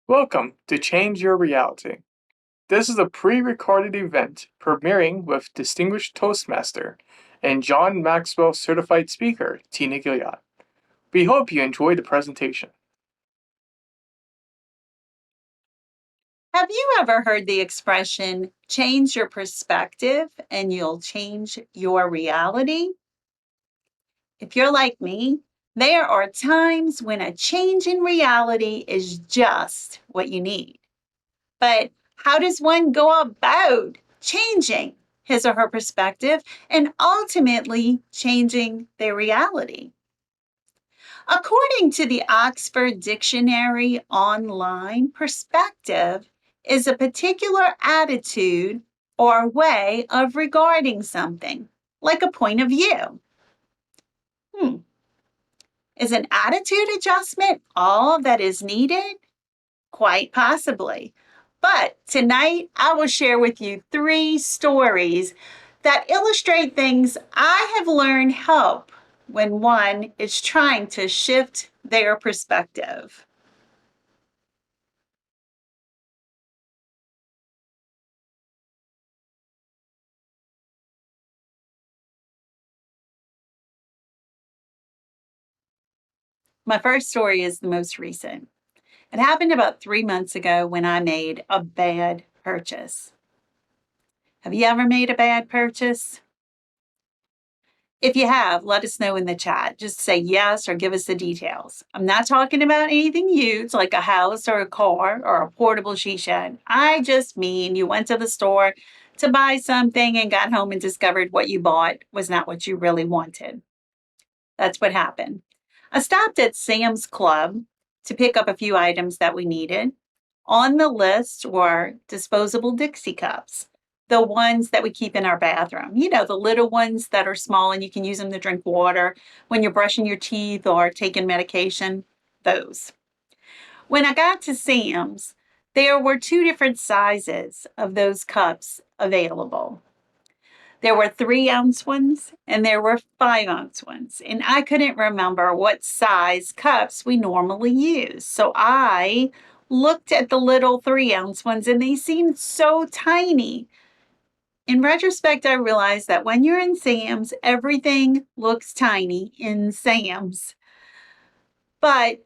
Welcome to Change Your Reality. This is a pre-recorded event premiering with distinguished Toastmaster and John Maxwell certified speaker Tina Gilliard. We hope you enjoy the presentation. Have you ever heard the expression, change your perspective and you'll change your reality? If you're like me, there are times when a change in reality is just what you need. But how does one go about changing his or her perspective and ultimately changing their reality? According to the Oxford Dictionary Online, perspective is a particular attitude or way of regarding something, like a point of view. Hmm. Is an attitude adjustment all that is needed? Quite possibly. But tonight, I will share with you 3 stories that illustrate things I have learned help when one is trying to shift their perspective. My first story is the most recent. It happened about 3 months ago when I made a bad purchase. Have you ever made a bad purchase? If you have, let us know in the chat. Just say yes or give us the details. I'm not talking about anything huge like a house or a car or a portable she shed. I just mean you went to the store to buy something and got home and discovered what you bought was not what you really wanted. That's what happened. I stopped at Sam's Club to pick up a few items that we needed. On the list were disposable Dixie cups, the ones that we keep in our bathroom. You know, the little ones that are small and you can use them to drink water when you're brushing your teeth or taking medication. Those. When I got to Sam's, there were 2 different sizes of those cups available. There were 3-ounce ones and there were 5-ounce ones. And I couldn't remember what size cups we normally use. So I looked at the little 3-ounce ones and they seemed so tiny. In retrospect, I realized that when you're in Sam's, everything looks tiny in Sam's. But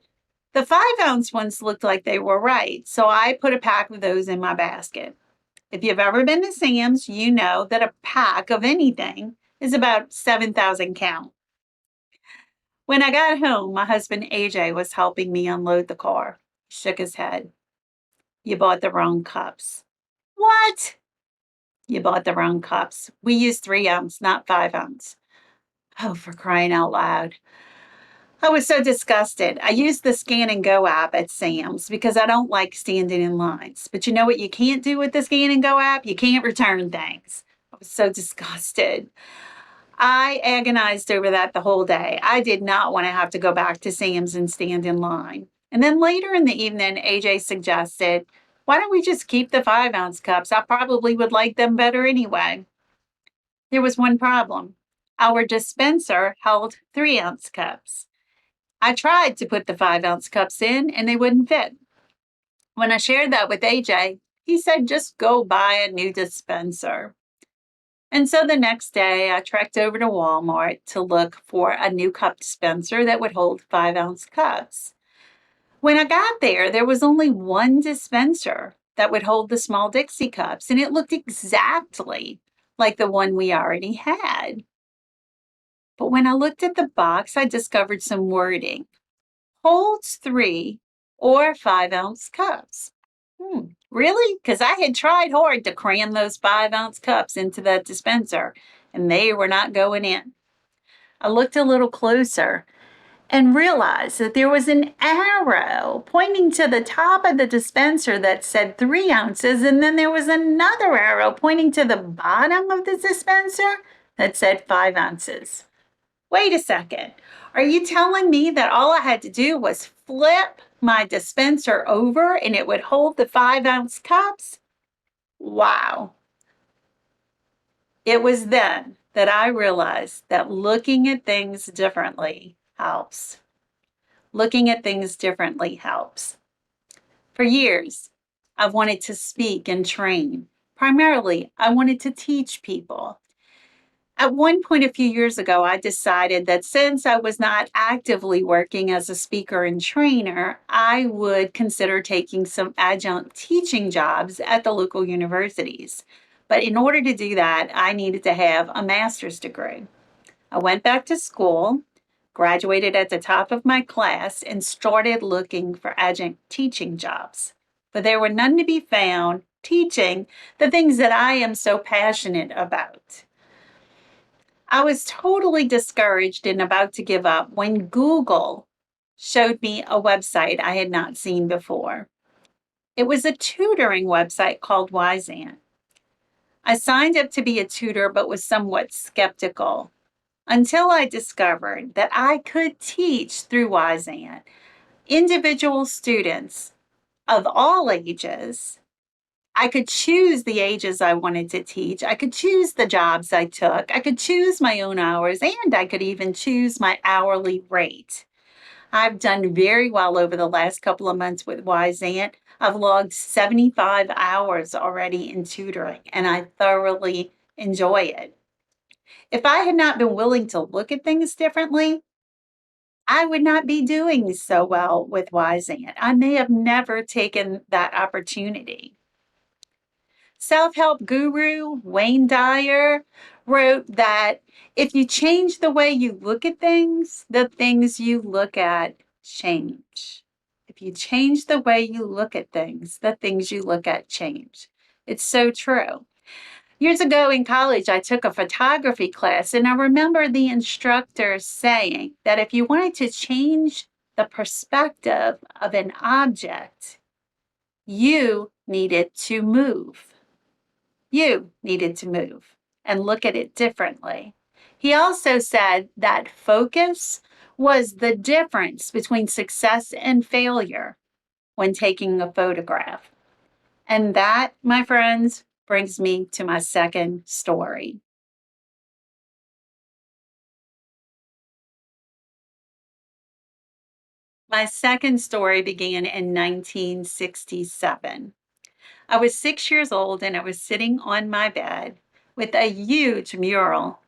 the 5-ounce ones looked like they were right. So I put a pack of those in my basket. If you've ever been to Sam's, you know that a pack of anything is about 7,000 count. When I got home, my husband AJ was helping me unload the car. He shook his head. You bought the wrong cups. What? You bought the wrong cups. We use 3-ounce, not 5-ounce. Oh, for crying out loud. I was so disgusted. I used the Scan and Go app at Sam's because I don't like standing in lines. But you know what you can't do with the Scan and Go app? You can't return things. I was so disgusted. I agonized over that the whole day. I did not want to have to go back to Sam's and stand in line. And then later in the evening, AJ suggested, why don't we just keep the 5-ounce cups? I probably would like them better anyway. There was one problem. Our dispenser held 3-ounce cups. I tried to put the 5-ounce cups in and they wouldn't fit. When I shared that with AJ, he said, just go buy a new dispenser. And so the next day, I trekked over to Walmart to look for a new cup dispenser that would hold 5-ounce cups. When I got there, there was only one dispenser that would hold the small Dixie cups, and it looked exactly like the one we already had. But when I looked at the box, I discovered some wording. Holds 3 or 5-ounce cups. Really? Because I had tried hard to cram those 5-ounce cups into that dispenser, and they were not going in. I looked a little closer and realized that there was an arrow pointing to the top of the dispenser that said 3 ounces, and then there was another arrow pointing to the bottom of the dispenser that said 5 ounces. Wait a second. Are you telling me that all I had to do was flip my dispenser over and it would hold the 5-ounce cups? Wow. It was then that I realized that looking at things differently helps. Looking at things differently helps. For years, I've wanted to speak and train. Primarily, I wanted to teach people. At one point a few years ago, I decided that since I was not actively working as a speaker and trainer, I would consider taking some adjunct teaching jobs at the local universities. But in order to do that, I needed to have a master's degree. I went back to school, graduated at the top of my class, and started looking for adjunct teaching jobs. But there were none to be found teaching the things that I am so passionate about. I was totally discouraged and about to give up when Google showed me a website I had not seen before. It was a tutoring website called Wyzant. I signed up to be a tutor but was somewhat skeptical until I discovered that I could teach through Wyzant individual students of all ages. I could choose the ages I wanted to teach. I could choose the jobs I took. I could choose my own hours, and I could even choose my hourly rate. I've done very well over the last couple of months with Wyzant. I've logged 75 hours already in tutoring, and I thoroughly enjoy it. If I had not been willing to look at things differently, I would not be doing so well with Wyzant. I may have never taken that opportunity. Self-help guru Wayne Dyer wrote that if you change the way you look at things, the things you look at change. If you change the way you look at things, the things you look at change. It's so true. Years ago in college, I took a photography class, and I remember the instructor saying that if you wanted to change the perspective of an object, you needed to move. You needed to move and look at it differently. He also said that focus was the difference between success and failure when taking a photograph. And that, my friends, brings me to my second story. My second story began in 1967. I was 6 years old and I was sitting on my bed with a huge mural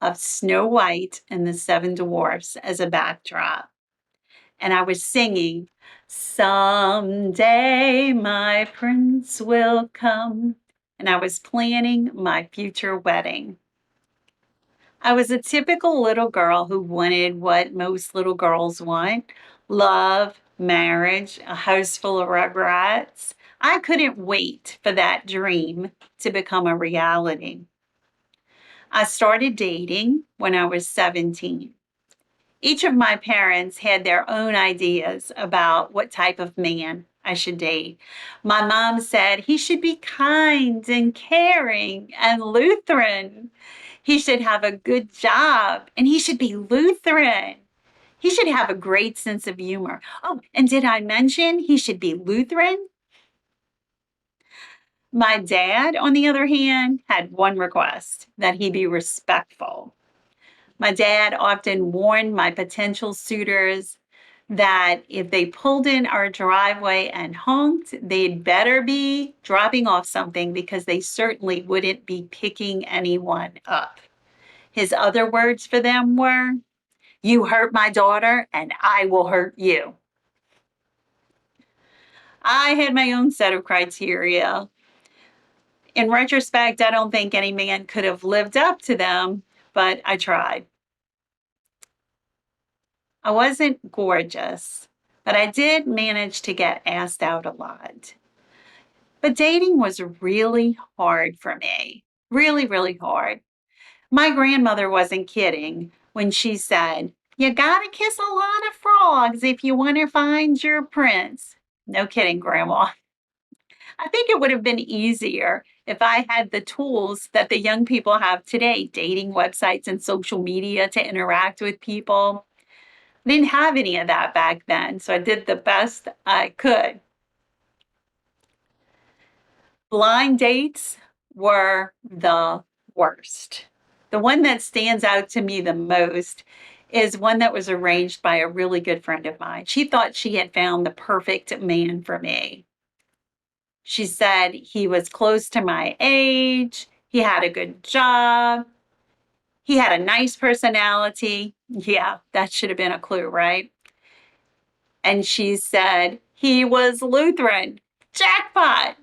of Snow White and the Seven Dwarfs as a backdrop. And I was singing, "Someday my prince will come." And I was planning my future wedding. I was a typical little girl who wanted what most little girls want: love, marriage, a house full of rugrats. I couldn't wait for that dream to become a reality. I started dating when I was 17. Each of my parents had their own ideas about what type of man I should date. My mom said he should be kind and caring and Lutheran. He should have a good job and he should be Lutheran. He should have a great sense of humor. Oh, and did I mention he should be Lutheran? My dad, on the other hand, had one request: that he be respectful. My dad often warned my potential suitors that if they pulled in our driveway and honked, they'd better be dropping off something because they certainly wouldn't be picking anyone up. His other words for them were, "You hurt my daughter and I will hurt you." I had my own set of criteria. In retrospect, I don't think any man could have lived up to them, but I tried. I wasn't gorgeous, but I did manage to get asked out a lot. But dating was really hard for me. Really, really hard. My grandmother wasn't kidding when she said, "You gotta kiss a lot of frogs if you want to find your prince." No kidding, Grandma. I think it would have been easier if I had the tools that the young people have today: dating websites and social media to interact with people. I didn't have any of that back then, so I did the best I could. Blind dates were the worst. The one that stands out to me the most is one that was arranged by a really good friend of mine. She thought she had found the perfect man for me. She said he was close to my age, he had a good job, he had a nice personality. Yeah, that should have been a clue, right? And she said he was Lutheran. Jackpot!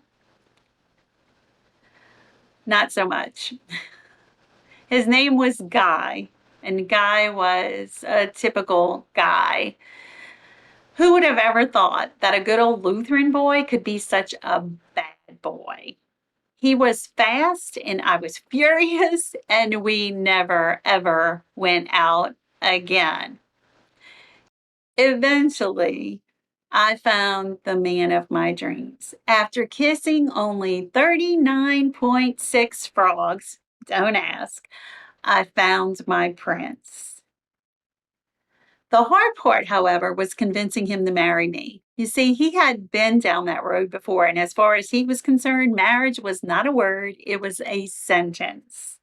Not so much. His name was Guy, and Guy was a typical guy. Who would have ever thought that a good old Lutheran boy could be such a bad boy? He was fast and I was furious, and we never ever went out again. Eventually, I found the man of my dreams. After kissing only 39.6 frogs, don't ask, I found my prince. The hard part, however, was convincing him to marry me. You see, he had been down that road before, and as far as he was concerned, marriage was not a word, it was a sentence.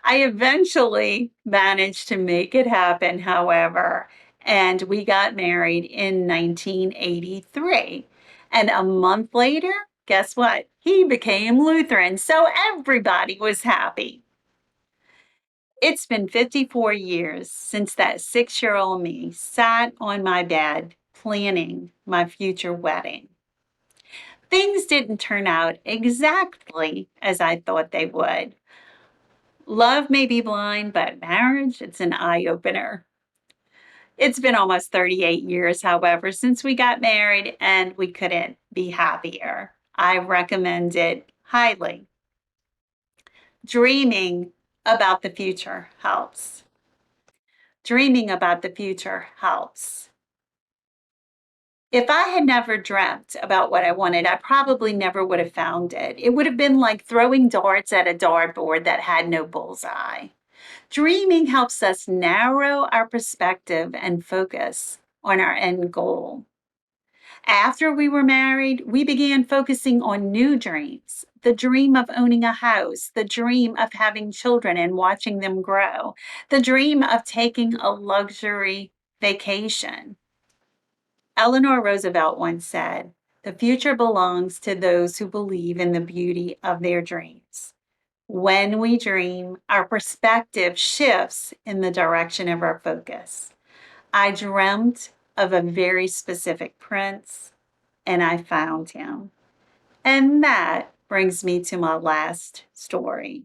I eventually managed to make it happen, however, and we got married in 1983. And a month later, guess what? He became Lutheran, so everybody was happy. It's been 54 years since that 6-year-old me sat on my bed planning my future wedding. Things didn't turn out exactly as I thought they would. Love may be blind, but marriage, it's an eye opener. It's been almost 38 years, however, since we got married, and we couldn't be happier. I recommend it highly. Dreaming about the future helps. Dreaming about the future helps. If I had never dreamt about what I wanted, I probably never would have found it. It would have been like throwing darts at a dartboard that had no bullseye. Dreaming helps us narrow our perspective and focus on our end goal. After we were married, we began focusing on new dreams. The dream of owning a house, the dream of having children and watching them grow, the dream of taking a luxury vacation. Eleanor Roosevelt once said, "The future belongs to those who believe in the beauty of their dreams." When we dream, our perspective shifts in the direction of our focus. I dreamt of a very specific prince, and I found him. And that brings me to my last story.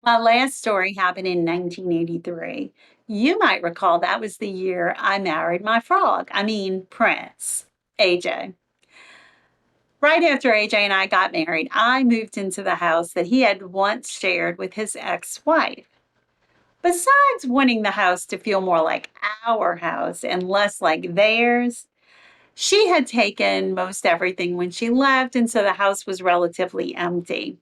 My last story happened in 1983. You might recall that was the year I married my frog, prince, AJ. Right after AJ and I got married, I moved into the house that he had once shared with his ex wife. Besides wanting the house to feel more like our house and less like theirs, she had taken most everything when she left, and so the house was relatively empty.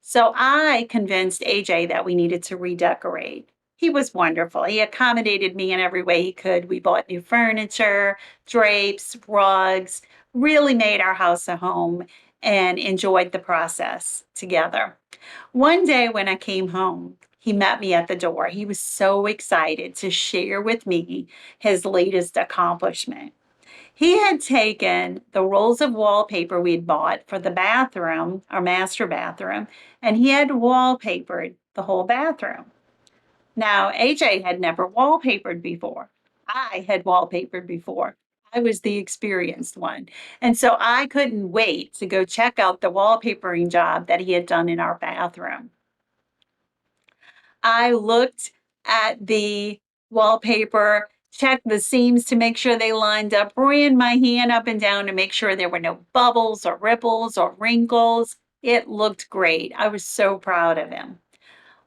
So I convinced AJ that we needed to redecorate. He was wonderful. He accommodated me in every way he could. We bought new furniture, drapes, rugs, really made our house a home and enjoyed the process together. One day when I came home, he met me at the door. He was so excited to share with me his latest accomplishment. He had taken the rolls of wallpaper we'd bought for the bathroom, our master bathroom, and he had wallpapered the whole bathroom. Now, AJ had never wallpapered before. I had wallpapered before. I was the experienced one. And so I couldn't wait to go check out the wallpapering job that he had done in our bathroom. I looked at the wallpaper, checked the seams to make sure they lined up, ran my hand up and down to make sure there were no bubbles or ripples or wrinkles. It looked great. I was so proud of him.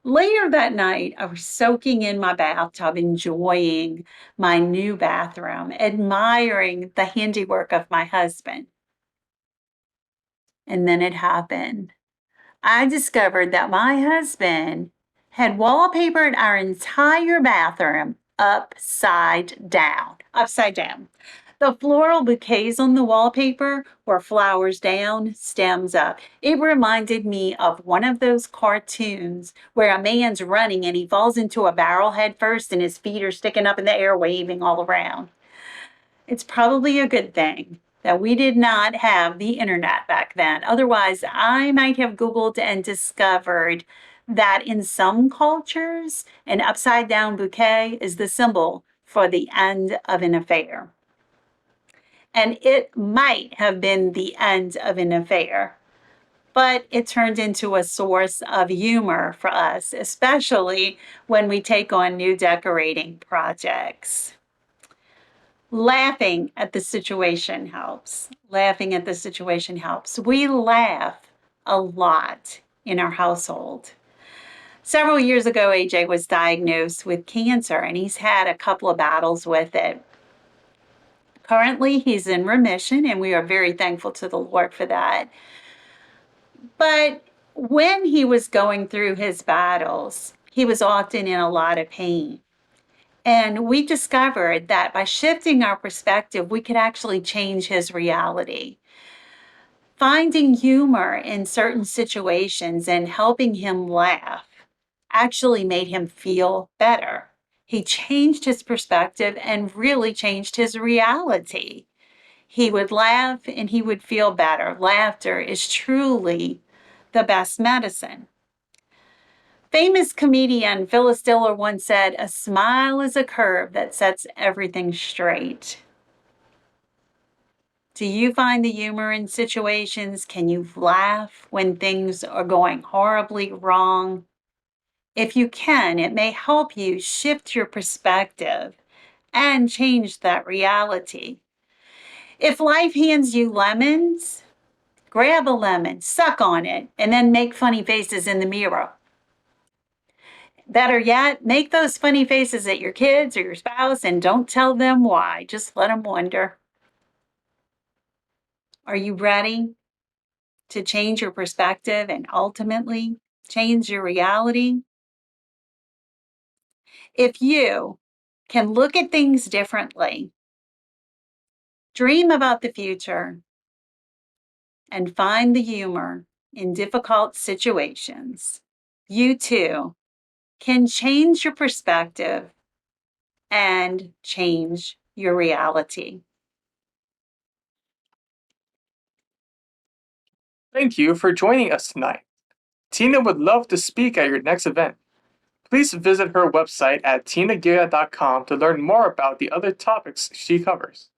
Later that night, I was soaking in my bathtub, enjoying my new bathroom, admiring the handiwork of my husband. And then it happened. I discovered that my husband had wallpapered our entire bathroom upside down. Upside down. The floral bouquets on the wallpaper were flowers down, stems up. It reminded me of one of those cartoons where a man's running and he falls into a barrel head first and his feet are sticking up in the air, waving all around. It's probably a good thing that we did not have the internet back then. Otherwise, I might have Googled and discovered that in some cultures, an upside down bouquet is the symbol for the end of an affair. And it might have been the end of an affair, but it turned into a source of humor for us, especially when we take on new decorating projects. Laughing at the situation helps. Laughing at the situation helps. We laugh a lot in our household. Several years ago, AJ was diagnosed with cancer and he's had a couple of battles with it. Currently, he's in remission, and we are very thankful to the Lord for that. But when he was going through his battles, he was often in a lot of pain. And we discovered that by shifting our perspective, we could actually change his reality. Finding humor in certain situations and helping him laugh actually made him feel better. He changed his perspective and really changed his reality. He would laugh and he would feel better. Laughter is truly the best medicine. Famous comedian Phyllis Diller once said, "A smile is a curve that sets everything straight." Do you find the humor in situations? Can you laugh when things are going horribly wrong? If you can, it may help you shift your perspective and change that reality. If life hands you lemons, grab a lemon, suck on it, and then make funny faces in the mirror. Better yet, make those funny faces at your kids or your spouse and don't tell them why. Just let them wonder. Are you ready to change your perspective and ultimately change your reality? If you can look at things differently, dream about the future, and find the humor in difficult situations, you too can change your perspective and change your reality. Thank you for joining us tonight. Tina would love to speak at your next event. Please visit her website at tinagilia.com to learn more about the other topics she covers.